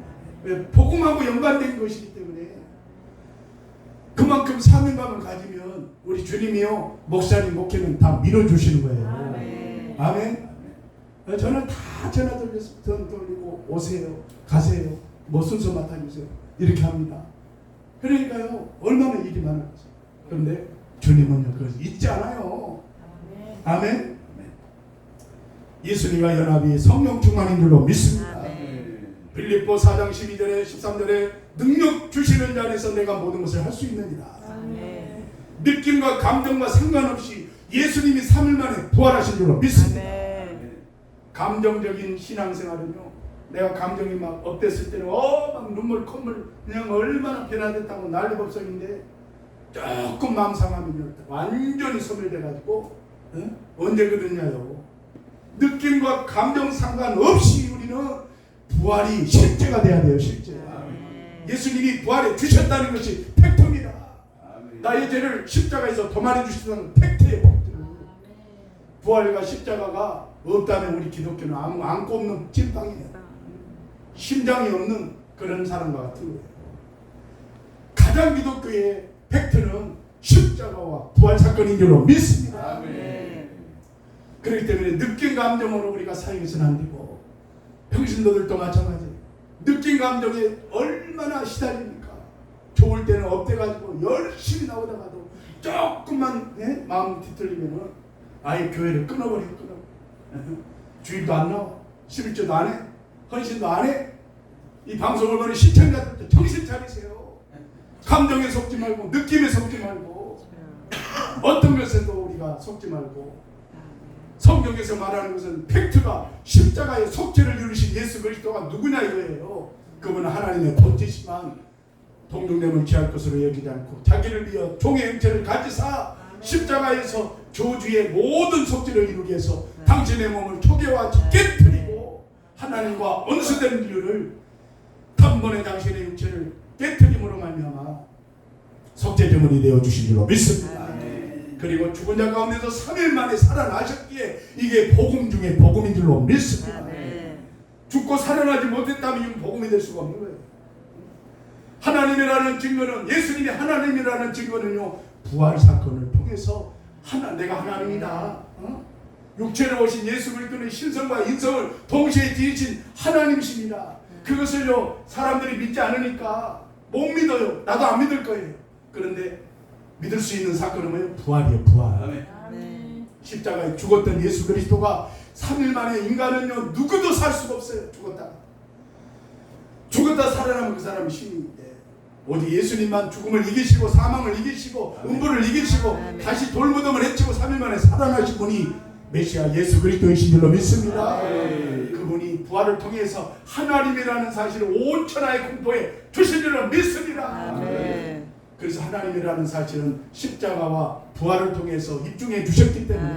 왜 복음하고 연관된 것이기 때문에 그만큼 사명감을 가지면 우리 주님이요 목사님 목회는 다 밀어주시는 거예요. 아멘. 저는 다 전화 돌리고 오세요 가세요 뭐 순서 맡아주세요 이렇게 합니다. 그러니까요 얼마나 일이 많아요. 그런데 주님은요 그걸 잊지 않아요. 아멘. 예수님과 연합이 성령 충만인 줄로 믿습니다. 빌립보 4장 12절에 13절에 능력 주시는 자 안에서 내가 모든 것을 할 수 있느니라. 느낌과 감정과 상관없이 예수님이 3일 만에 부활하신 줄로 믿습니다. 감정적인 신앙생활은요 내가 감정이 막 업됐을 때는 막 눈물 콧물 그냥 얼마나 변화됐다고 난리법석인데 조금 마음 상하면 완전히 소멸돼가지고 언제 그러냐요. 느낌과 감정 상관없이 우리는 부활이 실제가 돼야 돼요. 실제. 예수님이 부활해 주셨다는 것이 팩트입니다. 나의 죄를 십자가에서 도말해 주시는 팩트예요. 부활과 십자가가 없다면 우리 기독교는 아무 안고 없는 찐빵이에요. 심장이 없는 그런 사람과 같은 거예요. 가장 기독교의 팩트는 십자가와 부활 사건인 줄로 믿습니다. 그렇기 때문에 느낀 감정으로 우리가 사역해서는 안 되고 평신도들도 마찬가지예요. 느낀 감정에 얼마나 시달립니까? 좋을 때는 업돼가지고 열심히 나오다가도 조금만 마음 뒤틀리면은 아예 교회를 끊어버려요. 주일도 안 나와, 11조도 안 해, 헌신도 안 해. 이 방송을 보는 시청자들도 정신 차리세요. 감정에 속지 말고 느낌에 속지 말고 어떤 것에도 우리가 속지 말고 성경에서 말하는 것은 팩트가 십자가의 속죄를 이루신 예수 그리스도가 누구냐 이거예요. 그분은 하나님의 본체시만 동등됨을 취할 것으로 여기지 않고 자기를 위하여 종의 형체를 가지사 십자가에서 저주의 모든 속죄를 이루기 위해서 당신의 몸을 초계와 깨뜨리고 하나님과 원수된 인류를 단 번에 당신의 육체를 깨뜨림으로 말미암아 속죄제물이 되어 주신 줄로 믿습니다. 그리고 죽은 자 가운데서 3일 만에 살아나셨기에 이게 복음 중에 복음인 줄로 믿습니다. 아멘. 죽고 살아나지 못했다면 이건 복음이 될 수가 없는 거예요. 하나님이라는 증거는, 예수님이 하나님이라는 증거는요, 부활 사건을 통해서 내가 하나님이다. 육체로 오신 예수 그리스도는 신성과 인성을 동시에 지니신 하나님이십니다. 그것을요, 사람들이 믿지 않으니까 못 믿어요. 나도 안 믿을 거예요. 그런데 믿을 수 있는 사건은 뭐예요? 부활이에요. 부활. 아멘. 십자가에 죽었던 예수 그리스도가 3일 만에, 인간은요 누구도 살 수가 없어요. 죽었다 살아나면 그 사람이 신인데, 오직 예수님만 죽음을 이기시고 사망을 이기시고 음부를 이기시고 다시 돌무덤을 헤치고 3일 만에 살아나신 분이 메시아 예수 그리스도이신 줄로 믿습니다. 그분이 부활을 통해서 하나님이라는 사실을 온 천하의 공포에 주신 줄로 믿습니다. 아멘. 그래서 하나님이라는 사실은 십자가와 부활을 통해서 입증해 주셨기 때문에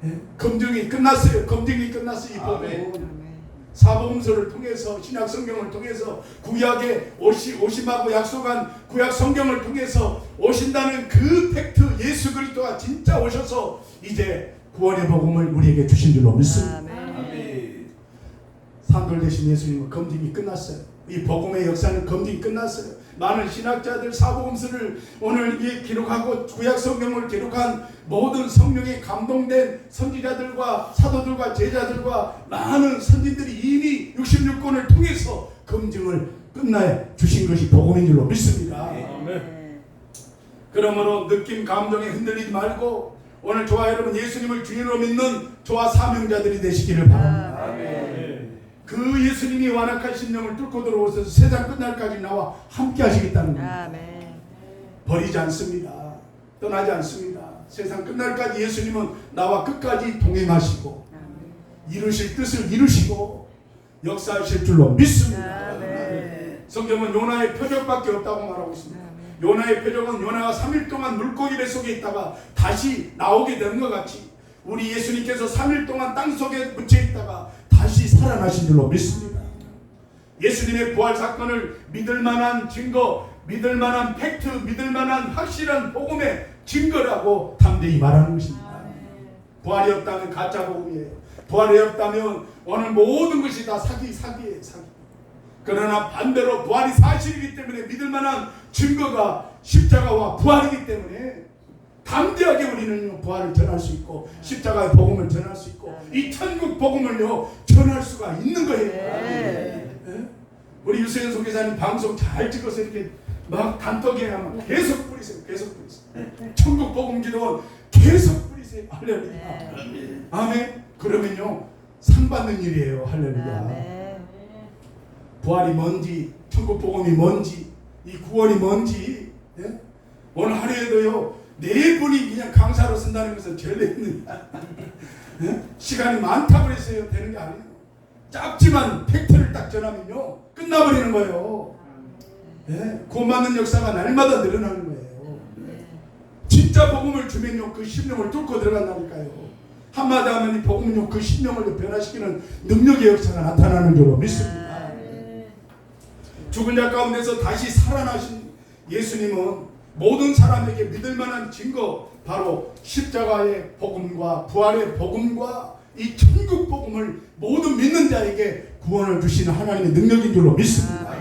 아멘. 검증이 끝났어요. 검증이 끝났어요. 이 복음은 사복음서를 통해서, 신약 성경을 통해서, 구약에 오심하고 약속한 구약 성경을 통해서 오신다는 그 팩트, 예수 그리스도가 진짜 오셔서 이제 구원의 복음을 우리에게 주신 줄로 믿습니다. 아멘. 산돌 대신 예수님은 검증이 끝났어요. 이 복음의 역사는 검증이 끝났어요. 많은 신학자들 사복음서를 오늘 기록하고 구약 성경을 기록한 모든 성령에 감동된 선지자들과 사도들과 제자들과 많은 선진들이 이미 66권을 통해서 검증을 끝내 주신 것이 복음인 줄로 믿습니다. 아멘. 그러므로 느낌 감정에 흔들리지 말고 오늘 저와 여러분 예수님을 주인으로 믿는 저와 사명자들이 되시기를 바랍니다. 아멘. 그 예수님이 완악한 심령을 뚫고 들어오셔서 세상 끝날까지 나와 함께 하시겠다는 겁니다. 아멘. 버리지 않습니다. 떠나지 않습니다. 세상 끝날까지 예수님은 나와 끝까지 동행하시고 이루실 뜻을 이루시고 역사하실 줄로 믿습니다. 아멘. 성경은 요나의 표적밖에 없다고 말하고 있습니다. 요나의 표적은 요나가 3일 동안 물고기 뱃속에 있다가 다시 나오게 되는 것 같이 우리 예수님께서 3일 동안 땅속에 묻혀 있다가 다시 살아나신 줄로 믿습니다. 예수님의 부활 사건을 믿을 만한 증거, 믿을 만한 팩트, 믿을 만한 확실한 복음의 증거라고 담대히 말하는 것입니다. 부활이 없다면 가짜 복음이에요. 부활이 없다면 오늘 모든 것이 다 사기예요. 사기. 그러나 반대로 부활이 사실이기 때문에 믿을 만한 증거가 십자가와 부활이기 때문에 담대하게 우리는 부활을 전할 수 있고 십자가의 복음을 전할 수 있고 이 천국 복음을요 전할 수가 있는 거예요. 네. 우리 유세현 소개사님 방송 잘 찍어서 이렇게 막 단톡에 막 계속 뿌리세요. 천국 복음 기도원 계속 뿌리세요. 할렐루야. 아멘. 그러면요 상 받는 일이에요. 할렐루야. 아멘. 부활이 뭔지, 천국 복음이 뭔지, 이 구원이 뭔지, 예? 오늘 하루에도요 4분이 그냥 강사로 쓴다는 것은 전례 있는 예? 시간이 많다고 그랬어요. 되는 게 아니에요. 짧지만 팩트를 딱 전하면요 끝나버리는 거예요. 예? 구원받는 역사가 날마다 늘어나는 거예요. 진짜 복음을 주면요 그 심령을 뚫고 들어간다니까요. 한마디 하면 이 복음은요 그 심령을 변화시키는 능력의 역사가 나타나는 줄로 믿습니다. 죽은 자 가운데서 다시 살아나신 예수님은 모든 사람에게 믿을 만한 증거, 바로 십자가의 복음과 부활의 복음과 이 천국 복음을 모든 믿는 자에게 구원을 주시는 하나님의 능력인 줄로 믿습니다.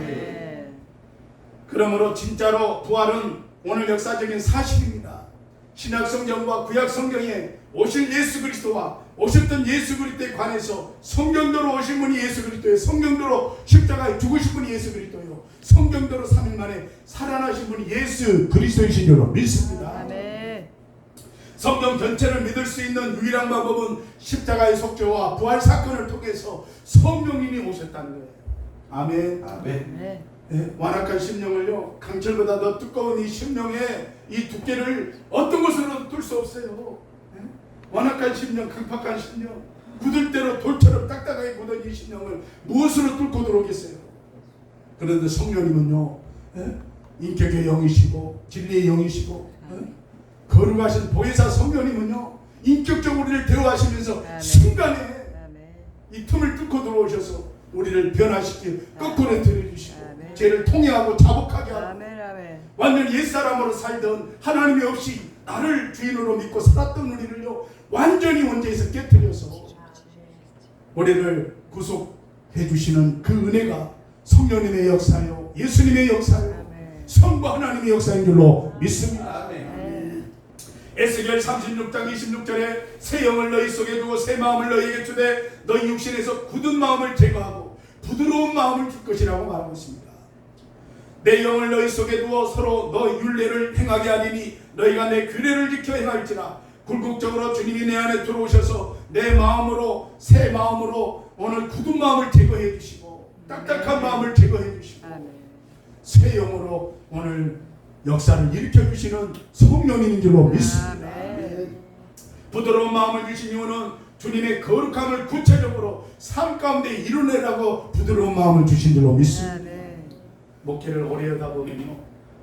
그러므로 진짜로 부활은 오늘 역사적인 사실입니다. 신약 성경과 구약 성경에 오실 예수 그리스도와 오셨던 예수 그리스도에 관해서 성경대로 오신 분이 예수 그리스도예요. 성경대로 십자가에 죽으신 분이 예수 그리스도예요. 성경대로 3일 만에 살아나신 분이 예수 그리스도이신 줄로 믿습니다. 아멘. 성경 전체를 믿을 수 있는 유일한 방법은 십자가의 속죄와 부활 사건을 통해서 성령님이 오셨다는 거예요. 아멘. 아멘. 네, 완악한 심령을요 강철보다 더 두꺼운 이 심령의 이 두께를 어떤 것으로도 뚫을 수 없어요. 네? 완악한 심령, 강팍한 심령, 굳을 대로 돌처럼 딱딱하게 굳은 이 심령을 무엇으로 뚫고 들어오겠어요? 그런데 성령님은요 네? 인격의 영이시고 진리의 영이시고 네? 거룩하신 보혜사 성령님은요 인격적으로 우리를 대화하시면서 순간에 이 틈을 뚫고 들어오셔서 우리를 변화시키고 거꾸로 들여주시고 아멘. 죄를 통회하고 자복하게 하고 아멘 아멘. 완전 옛사람으로 살던 하나님이 없이 나를 주인으로 믿고 살았던 우리를요 완전히 원죄에서 깨뜨려서 우리를 구속해 주시는 그 은혜가 성령님의 역사요 예수님의 역사요 아멘. 성부 하나님의 역사인 줄로 믿습니다. 아멘. 에스겔 36장 26절에 새 영을 너희 속에 두고 새 마음을 너희에게 주되 너희 육신에서 굳은 마음을 제거하고 부드러운 마음을 줄 것이라고 말하고 있습니다. 내 영을 너희 속에 두어 서로 너 율례를 행하게 하리니 너희가 내 규례를 지켜 행할지라. 궁극적으로 주님이 내 안에 들어오셔서 내 마음으로 새 마음으로 오늘 굳은 마음을 제거해 주시고 딱딱한 마음을 제거해 주시고 아멘. 새 영으로 오늘 역사를 일으켜 주시는 성령님인 줄로 믿습니다. 아멘. 부드러운 마음을 주신 이유는 주님의 거룩함을 구체적으로 삶 가운데 이루내라고 부드러운 마음을 주신 줄로 믿습니다. 아멘. 목회를 오래 하다 보면요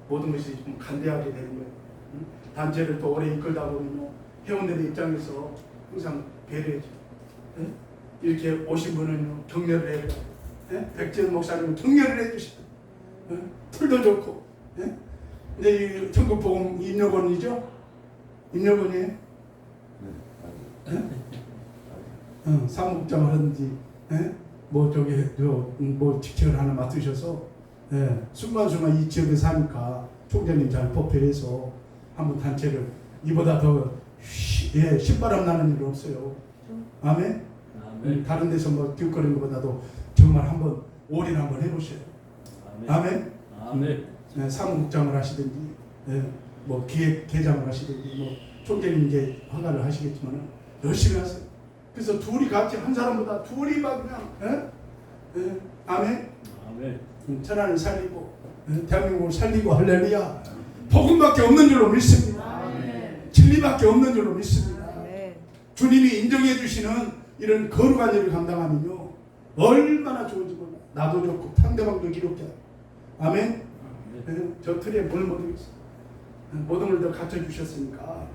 모든 것이 좀 간대하게 되는 거예요. 단체를 또 오래 이끌다 보면요 회원들의 입장에서 항상 배려해줘. 이렇게 오신 분은 격려를 해요. 백지연 목사님은 격려를 해주시고 풀도 좋고. 이제 이 전국복음 임여건이죠? 임여건이에요? 사무국장을 하든지 뭐 저기 뭐 직책을 하나 맡으셔서 순간순간 이 지역에 사니까 총장님 잘 법회해서 한번 단체를 이보다 더 신바람 나는 일 없어요. 아멘. 아멘. 다른 데서 뭐 뒷거리는 것보다도 정말 한번 올인 한번 해보세요. 아멘. 아멘. 사무국장을 하시든지 뭐 기획계장을 하시든지 뭐 총장님 이제 허가를 하시겠지만 열심히 하세요. 그래서 둘이 같이 한 사람보다 둘이 막 그냥 아멘. 아멘. 천하를 살리고 대한민국을 살리고 할렐루야. 복음밖에 없는 줄로 믿습니다. 아멘. 진리밖에 없는 줄로 믿습니다. 아멘. 주님이 인정해 주시는 이런 거룩한 일을 감당하면요 얼마나 좋은지 몰라. 나도 좋고 상대방도 기록해. 아멘. 저 틀에 뭘 모르겠어. 모든 걸 다 갖춰 주셨으니까.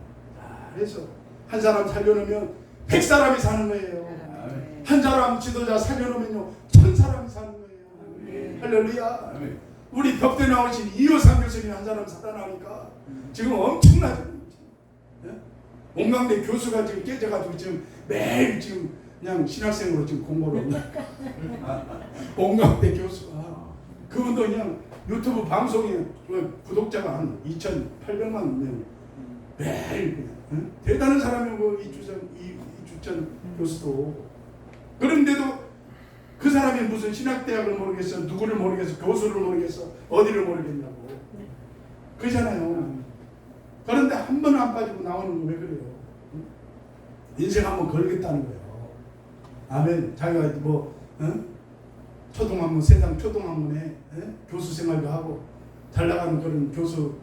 그래서 한 사람 살려놓으면 100사람이 사는 거예요. 아멘. 한 사람 지도자 살려놓으면요 1000사람이 사는 거예요. 할렐루야. 아멘. 우리 벽대 나오신 이효상 교수님 한 사람 살아나니까 지금 엄청나죠. 온강대 교수가 지금 깨져가지고 지금 매일 지금 그냥 신학생으로 지금 공부를 하고 온강대 교수가 그분도 그냥 유튜브 방송에 구독자가 한 2,800만 명 매일 그냥 대단한 사람이고 이주천 교수도 그런데도 그 사람이 무슨 신학대학을 모르겠어 누구를 모르겠어 교수를 모르겠어 어디를 모르겠냐고 그러잖아요. 그런데 한 번은 안 빠지고 나오는 거 왜 그래요? 인생 한번 걸겠다는 거예요. 아멘. 자기가 뭐 초등학문 세상 초등학문에 교수 생활도 하고 잘 나가는 그런 교수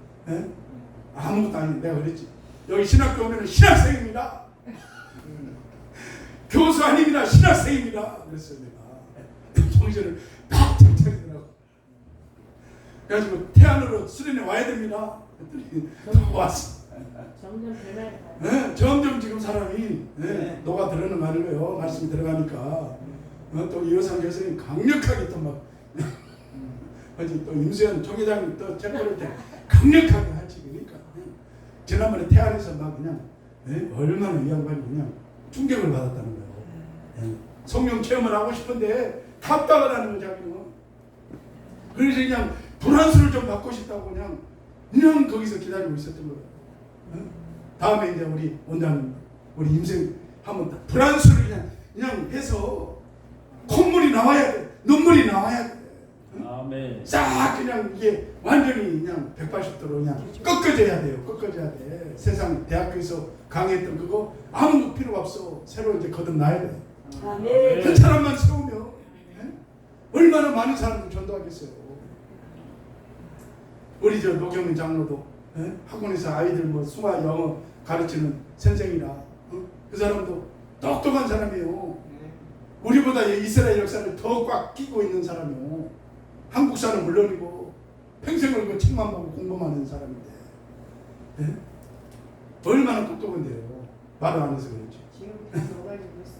아무것도 아닌데 내가 그랬지. 여기 신학교 오면 신학생입니다. 교수 아닙니다. 신학생입니다. 그랬어요 내가. 정신을 딱 차리더라고. 그래가지고 태안으로 수련회 와야 됩니다. 그랬더니 왔어. 점점 변화가 점점 지금 사람이 녹아들어는 가는 거예요. 말씀이 들어가니까. 또 이호상 교수님 강력하게 또 막 어제 또 임수현 총회장이 또 책벌을 때 강력하게 하지. 그러니까 지난번에 태안에서 막 그냥 얼마나 이 양반이 그냥 충격을 받았다는 거예요. 성령 체험을 하고 싶은데 답답을 하는 거 자기는. 그래서 그냥 불안수를 좀 받고 싶다고 그냥 거기서 기다리고 있었던 거예요. 다음에 이제 우리 원장님 우리 임생 한번 불안수를 그냥 해서 콧물이 나와야 돼. 눈물이 나와야 돼. 아멘. 싹 그냥 이게 완전히 그냥 180도로 그냥 꺾어져야 돼요. 꺾어져야 돼. 세상 대학교에서 강의했던 그거 아무 필요가 없어. 새로 이제 거듭나야 돼. 아멘. 한 사람만 세우면 얼마나 많은 사람들 전도하겠어요. 우리 저 노경민 장로도 학원에서 아이들 뭐 수화 영어 가르치는 선생이라 그 사람도 똑똑한 사람이에요. 우리보다 이스라엘 역사를 더 꽉 끼고 있는 사람이요. 한국사는 물론이고 평생을 그 책만 보고 공부만 하는 사람인데 얼마나 똑똑한데요. 말을 안 해서 그렇지. 지금 다 녹아지고 있어.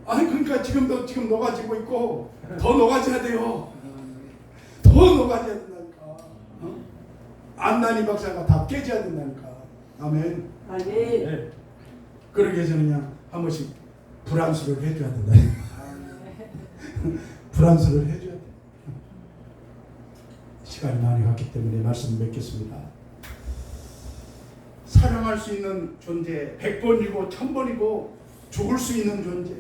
아니 그러니까 지금 녹아지고 있고 더 녹아져야 돼요. 더 녹아져야 된다니까. 어? 안나니 박사가 다 깨져야 된다니까. 아멘. 아멘. 네. 그러기 위해서 그냥 한 번씩 불안수를 해줘야 된다. 불안수를 해줘야 돼. 시간이 많이 갔기 때문에 말씀 맺겠습니다. 사랑할 수 있는 존재, 100번이고 1000번이고 죽을 수 있는 존재,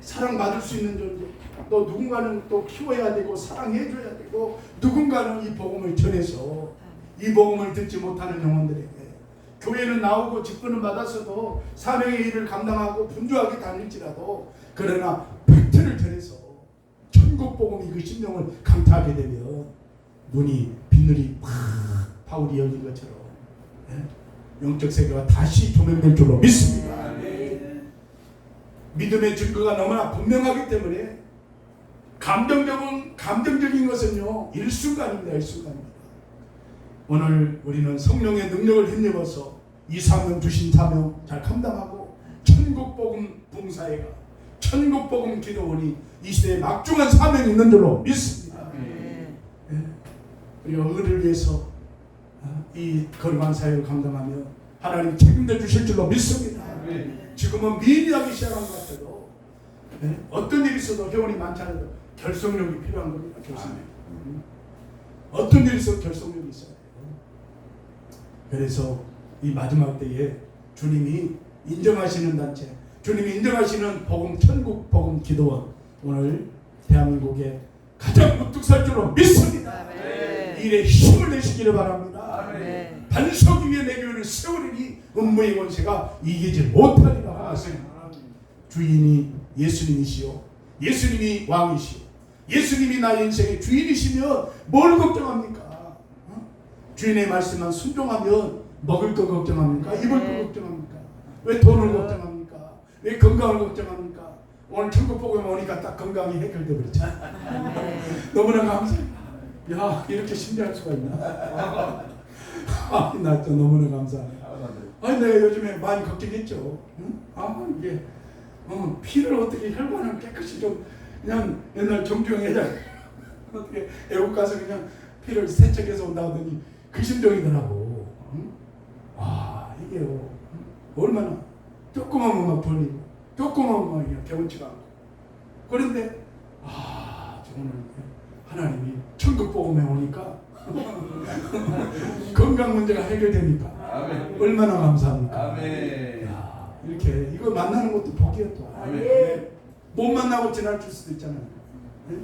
사랑받을 수 있는 존재, 또 누군가는 또 키워야 되고 사랑해줘야 되고 누군가는 이 복음을 전해서 이 복음을 듣지 못하는 영혼들에게 교회는 나오고 직분을 받았어도 사명의 일을 감당하고 분주하게 다닐지라도 그러나 팩트를 전해서 천국 복음이 그 심령을 강타하게 되면 눈이 비늘이 팍 파울이 열린 것처럼 영적 세계가 다시 조명될 줄로 믿습니다. 믿음의 증거가 너무나 분명하기 때문에 감정적인 것은요 일순간입니다. 일순간입니다. 오늘 우리는 성령의 능력을 힘입어서 이 사명 주신 사명 잘 감당하고 천국복음 봉사회가 천국복음 기도원이 이 시대에 막중한 사명이 있는 줄로 믿습니다. 우리가 의를 위해서 이 거룩한 사역을 감당하며 하나님 책임져 주실 줄로 믿습니다. 지금은 미미하기 시작한 것 같아도 어떤 일이 있어도 회원이 많지 않아도 결속력이 필요한 겁니다. 결속력. 어떤 일이 있어도 결속력이 있어야 돼요. 그래서 이 마지막 때에 주님이 인정하시는 단체, 주님이 인정하시는 복음 천국 복음 기도원 오늘 대한민국에 가장 우뚝 설 줄로 믿습니다. 이 일에 힘을 내시기를 바랍니다. 반석 위에 내 교회를 세우리니 음모의 권세가 이기지 못하리라 하셨습니다. 주인이 예수님이시오. 예수님이 왕이시오. 예수님이 나의 인생의 주인이시면 뭘 걱정합니까? 주인의 말씀만 순종하면 먹을 거 걱정합니까? 입을 거 걱정합니까? 왜 돈을 걱정합니까? 왜 건강을 걱정합니까? 오늘 천국 복음에 오니까 딱 건강이 해결돼 버렸잖아. 너무나 감사해요. 야 이렇게 신뢰할 수가 있나? 나 또 너무나 감사해. 아니 내가 요즘에 많이 걱정했죠. 응? 이게 피를 어떻게 혈관을 깨끗이 좀 그냥 옛날 정주영 회장 어떻게 애국 가서 그냥 피를 세척해서 온다 하더니 그 심정이더라고. 응? 이게요 얼마나 조그만 것만 벌리고 조그만 것만 그냥 개운치가 않고 그런데 오늘 하나님이 천국 복음에 오니까 건강 문제가 해결되니까 아멘. 얼마나 감사합니까? 아멘. 야, 이렇게 이거 만나는 것도 복이야 또. 아멘. 못 만나고 지나칠 수도 있잖아요. 네?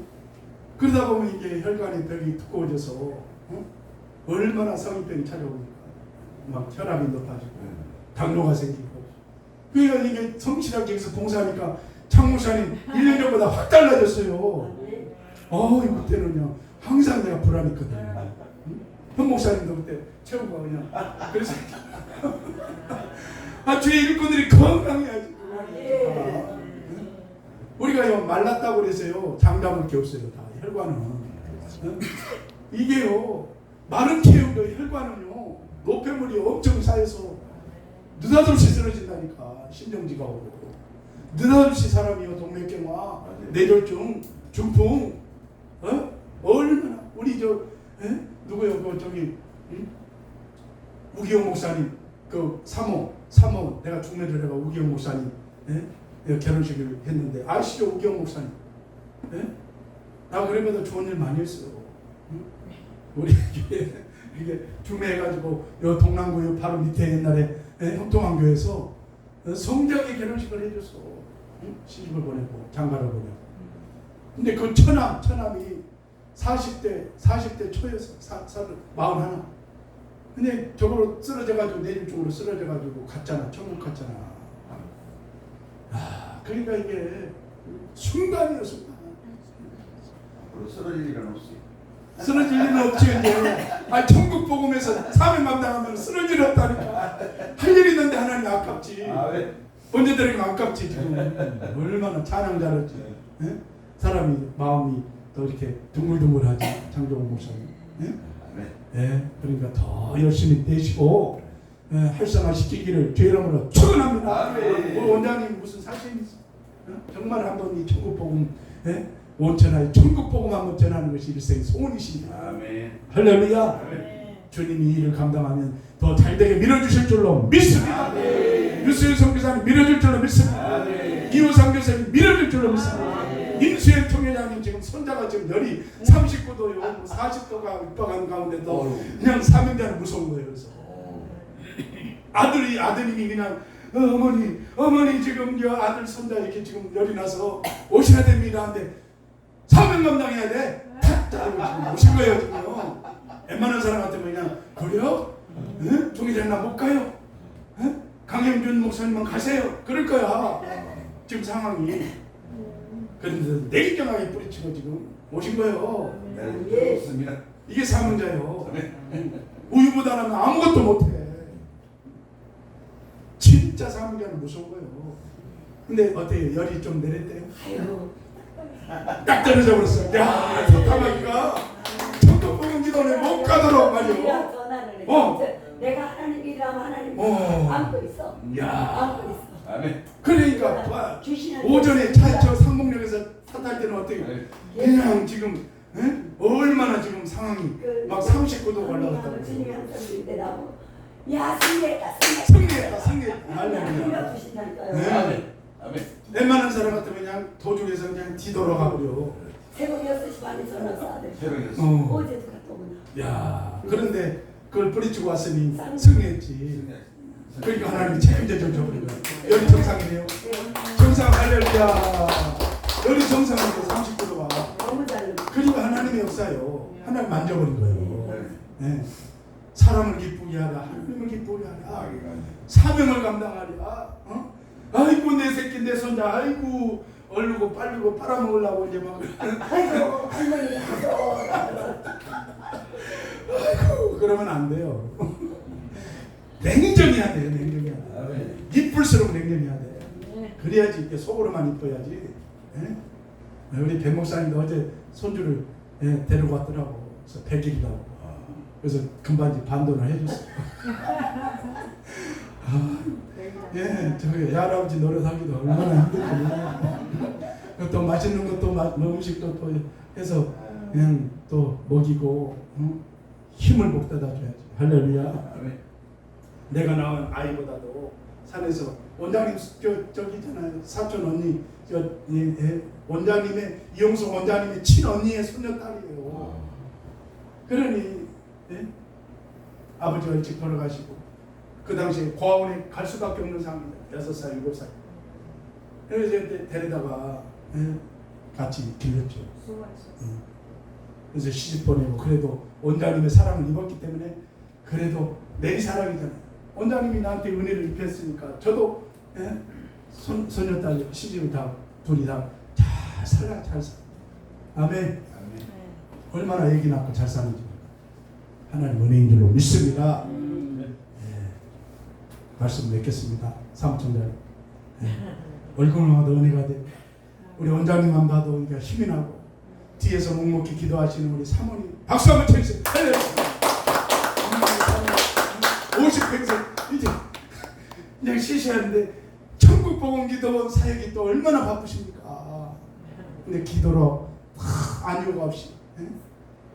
그러다 보면 이게 혈관의 벽이 두꺼워져서 얼마나 성인병이 찾아오니까 막 혈압이 높아지고 당뇨가 생기고 그러니까 이게 성실하게 여기서 봉사하니까 창목사님 1년 전보다 확 달라졌어요. 그때는요 항상 내가 불안했거든요. 현 목사님도 그때 최고가 그냥 그래서 주의 일꾼들이 건강해야지. 우리가 말랐다고 그래서요 장담을 게 없어요. 다 혈관은 이게요 마른 체형도 혈관은요 노폐물이 엄청 쌓여서 느닷없이 쓰러진다니까. 심정지가 오고 느닷없이 사람이요 동맥경화, 뇌졸중, 중풍 얼마나 우리 누구요 우기용 목사님 그 사모 내가 중매를 해가 우기용 목사님 결혼식을 했는데 아시죠 우기용 목사님? 나 그래도 좋은 일 많이 했어요. 우리 이게 중매해가지고 요 동남구 요 바로 밑에 옛날에 형통한교에서 성장의 결혼식을 해줬어. 시집을 보내고 장가를 보내고. 근데 그 처남이 40대 초였어. 41. 근데 저거로 쓰러져가지고 내림 쪽으로 쓰러져가지고 갔잖아. 천국 갔잖아. 그러니까 이게 순간이야 순간. 앞으로 쓰러질 일은 없어. 쓰러질 일은 없지. 천국 복음에서 사명 감당하면 쓰러질 일 없다니까. 할 일 있는데 하나님 아깝지. 언제들에게 아깝지. 지금 얼마나 찬양 잘했지. 사람이 마음이 더 이렇게 둥글둥글하지. 장종훈 목사님. 그러니까 더 열심히 되시고 활성화시키기를 주의 이름으로 축원합니다. 우리 원장님 무슨 사심이 있어? 정말 한번 이 천국 복음, 온천하에 천국 복음 한번 전하는 것이 일생 소원이십니다. 아멘. 할렐루야. 네. 주님이 이 일을 감당하면 더 잘되게 밀어주실 줄로 믿습니다. 유수연 선교사님 밀어줄 줄로 믿습니다. 이호상 교사님 밀어줄 줄로 믿습니다. 임수현 통회장님 지금 손자가 지금 열이 39도요 40도가 육박하는 가운데도 그냥 사명자는 무서운 거예요. 그래서 아드님이 그냥 어머니 지금 저 아들 손자 이렇게 지금 열이 나서 오셔야 됩니다. 근데 사명 감당해야 돼. 탁 자르고 지금 오신 거예요. 지금 웬만한 사람 같으면 그냥 그래요? 종이장 나못 가요? 강영준 목사님만 가세요. 그럴 거야. 지금 상황이. 그런데 냉정하게 뿌리치고 지금 오신 거예요. 네, 좋습니다. 이게 사명자예요. 우유보다 하면 아무것도 못해. 진짜 사명자는 무서운 거예요. 근데 어때요? 열이 좀 내렸대요? 딱 떨어져 버렸어. 야, 좋다마니까 천국 복음 기도에 못 가도록 말이요. 내가 하나님이라면 하나님 어. 안고 있어. 야, 안고 있어. 아멘. 그러니까 봐. 주시는 오전에 저 상봉역에서 차 탈 때는 어떻게 아멘. 그냥 지금 얼마나 지금 상황이 막 39도 올라갔다고. 주님이 항상 그때 나고 야 승리했다 승리했다. 할렐루야. 밀어주신다니까요. 네. 아멘. 아멘. 웬만한 사람 같으면 그냥 도중에서 그냥 뒤돌아가 버려. 새벽 6시 반에 전화 왔어 아들. 새벽이었어. 어제도 갔다 오나. 야, 그런데 그걸 뿌리치고 왔으니 승리했지. 그러니까 하나님이 책임져 줘버린 거야. 열이 정상이네요. 정상 할렐루야. 열이 정상인데 39도가. 너무 잘 그리고 하나님의 역사요. 하나님 만져버린 거예요. 네. 사람을 기쁘게 하라. 하나님을 기쁘게 하라. 사명을 감당하라. 아이고 내 새끼 내 손자 아이고 얼르고 빨르고 빨아먹으려고 이제 막 아이고 할머니 아이고 그러면 안 돼요. 냉정해야 돼요. 냉정해야 돼. 이쁠수록 냉정해야 돼. 그래야지 이렇게 속으로만 이뻐야지. 예? 우리 백 목사님도 어제 손주를 데리고 왔더라고. 그래서 100일이라고. 그래서 금반지 반돈을 해줬어. 저기 할아버지 노릇하기도 얼마나 힘들지. 또 맛있는 것도 음식도 또 해서 그냥 또 먹이고 힘을 복돋아 줘야지. 할렐루야. 내가 낳은 아이보다도 산에서 원장님 저기 있잖아요. 사촌 언니 원장님의 이용석 원장님의 친언니의 손녀딸이에요. 그러니 아버지가 일찍 돌아가시고 그 당시에 고아원에 갈 수밖에 없는 상황입니다. 6살, 7살. 그래서 이제 데려다가 같이 길렀죠. 그래서 시집 보내고 그래도 원장님의 사랑을 입었기 때문에 그래도 내 사랑이잖아요. 원장님이 나한테 은혜를 입혔으니까 저도 손녀딸 시집을 다 둘이 다 잘 살아 잘 살. 아멘. 얼마나 애기 낳고 잘 사는지 하나님 은혜인 줄로 믿습니다. 말씀 맺겠습니다. 사무총장 얼굴만 봐도 은혜가 돼. 우리 원장님만 봐도 그러니까 힘이 나고 뒤에서 묵묵히 기도하시는 우리 사모님 박수 한번 쳐주세요. 50평생 이제 그냥 쉬셔야 하는데 천국 복음 기도 사역이 또 얼마나 바쁘십니까? 근데 기도로 안유가 없이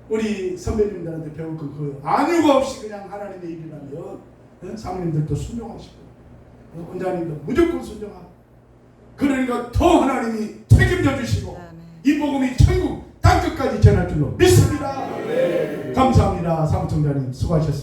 우리 선배님들한테 배울 그 안유가 없이 그냥 하나님의 일이라면 사모님들도 순종하시고 원장님도 무조건 순종하고 그러니까 더 하나님이 책임져 주시고 이 복음이 천국 땅끝까지 전할 줄로 믿습니다. 감사합니다. 사무총장님 수고하셨습니다.